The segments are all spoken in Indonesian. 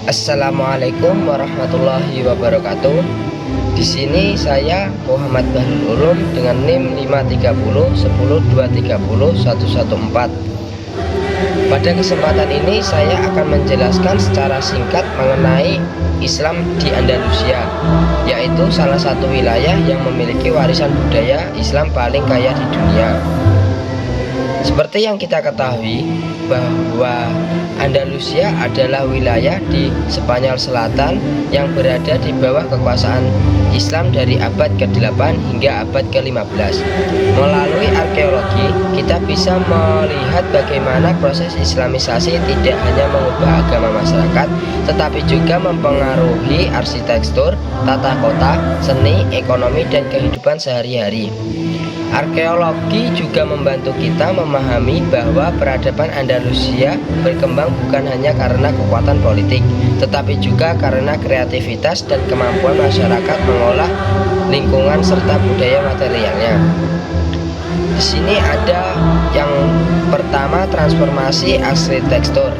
Assalamualaikum warahmatullahi wabarakatuh. Di sini saya Muhammad Bahrul Ulum dengan NIM 530 10 230 114. Pada kesempatan ini saya akan menjelaskan secara singkat mengenai Islam di Andalusia, yaitu salah satu wilayah yang memiliki warisan budaya Islam paling kaya di dunia. Seperti yang kita ketahui bahwa Andalusia adalah wilayah di Spanyol Selatan yang berada di bawah kekuasaan Islam dari abad ke-8 hingga abad ke-15. Melalui arkeologi, kita bisa melihat bagaimana proses islamisasi tidak hanya mengubah agama masyarakat, tetapi juga mempengaruhi arsitektur, tata kota, seni, ekonomi, dan kehidupan sehari-hari. Arkeologi juga membantu kita memahami bahwa peradaban Andalusia berkembang bukan hanya karena kekuatan politik, tetapi juga karena kreativitas dan kemampuan masyarakat mengolah lingkungan serta budaya materialnya. Di sini ada yang pertama, transformasi arsitektur.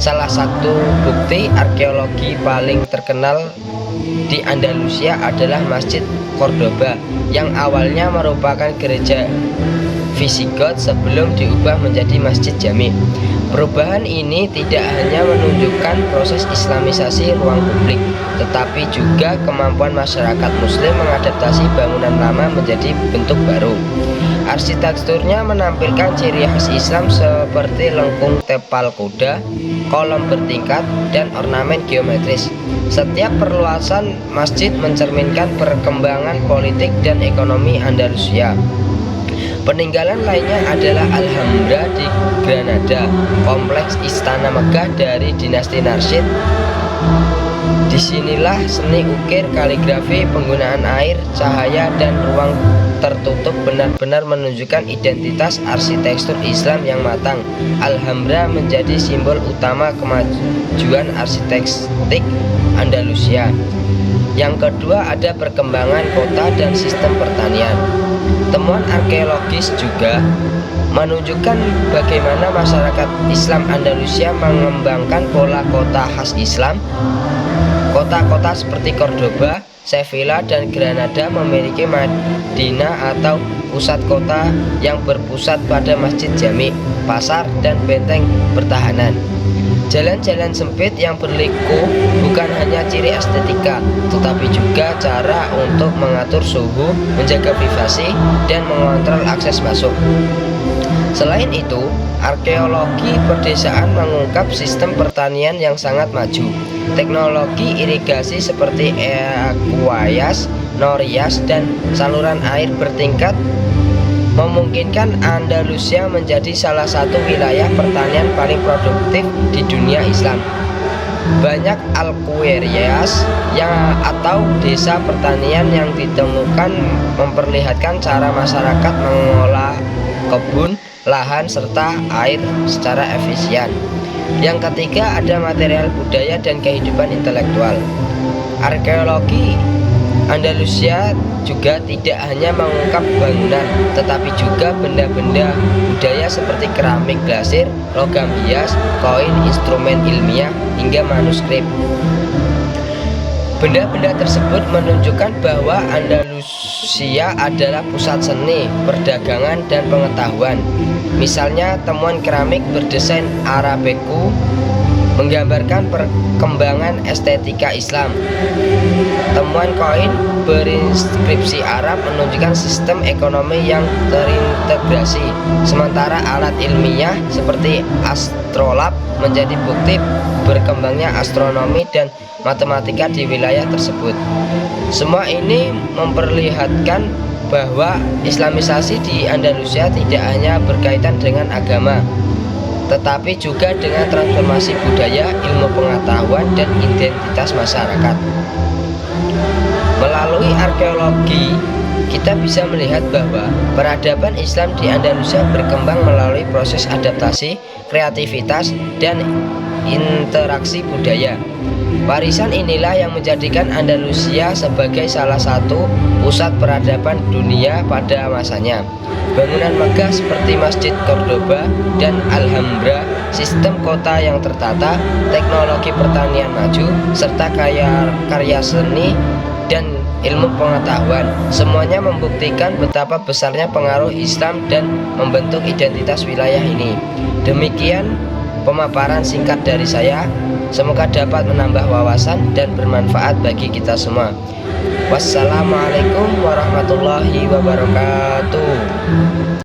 Salah satu bukti arkeologi paling terkenal di Andalusia adalah Masjid Cordoba yang awalnya merupakan gereja Visigot sebelum diubah menjadi masjid jami. Perubahan ini tidak hanya menunjukkan proses islamisasi ruang publik, tetapi juga kemampuan masyarakat muslim mengadaptasi bangunan lama menjadi bentuk baru. Arsitekturnya menampilkan ciri khas Islam seperti lengkung tepal kuda, kolom bertingkat, dan ornamen geometris. Setiap perluasan masjid mencerminkan perkembangan politik dan ekonomi Andalusia. Peninggalan lainnya adalah Alhambra di Granada, kompleks istana megah dari dinasti Narsid. Disinilah seni ukir, kaligrafi, penggunaan air, cahaya, dan ruang tertutup benar-benar menunjukkan identitas arsitektur Islam yang matang. Alhambra menjadi simbol utama kemajuan arsitektur Andalusia. Yang kedua ada perkembangan kota dan sistem pertanian. Temuan arkeologis juga menunjukkan bagaimana masyarakat Islam Andalusia mengembangkan pola kota khas Islam. Kota-kota seperti Cordoba, Sevilla, dan Granada memiliki Madinah atau pusat kota yang berpusat pada masjid jami, pasar, dan benteng pertahanan. Jalan-jalan sempit yang berliku bukan hanya ciri estetika, tetapi juga cara untuk mengatur suhu, menjaga privasi, dan mengontrol akses masuk. Selain itu, arkeologi pedesaan mengungkap sistem pertanian yang sangat maju. Teknologi irigasi seperti Aquarias, Norias, dan saluran air bertingkat memungkinkan Andalusia menjadi salah satu wilayah pertanian paling produktif di dunia Islam. Banyak alquerías atau desa pertanian yang ditemukan memperlihatkan cara masyarakat mengolah kebun, lahan, serta air secara efisien. Yang ketiga ada material budaya dan kehidupan intelektual. Arkeologi Andalusia juga tidak hanya mengungkap bangunan, tetapi juga benda-benda budaya seperti keramik glasir, logam hias, koin, instrumen ilmiah, hingga manuskrip. Benda-benda tersebut menunjukkan bahwa Andalusia adalah pusat seni, perdagangan, dan pengetahuan. Misalnya, temuan keramik berdesain Arabeku menggambarkan perkembangan estetika Islam. Temuan koin berinskripsi Arab menunjukkan sistem ekonomi yang terintegrasi, sementara alat ilmiah seperti astrolab menjadi bukti berkembangnya astronomi dan matematika di wilayah tersebut. Semua ini memperlihatkan bahwa islamisasi di Andalusia tidak hanya berkaitan dengan agama, tetapi juga dengan transformasi budaya, ilmu pengetahuan, dan identitas masyarakat. Melalui arkeologi, kita bisa melihat bahwa peradaban Islam di Andalusia berkembang melalui proses adaptasi, kreativitas, dan interaksi budaya. Warisan inilah yang menjadikan Andalusia sebagai salah satu pusat peradaban dunia pada masanya. Bangunan megah seperti Masjid Cordoba dan Alhambra sistem kota yang tertata, teknologi pertanian maju, serta karya seni dan ilmu pengetahuan. Semuanya membuktikan betapa besarnya pengaruh Islam dan membentuk identitas wilayah ini. Demikian pemaparan singkat dari saya. Semoga dapat menambah wawasan dan bermanfaat bagi kita semua. Wassalamualaikum warahmatullahi wabarakatuh.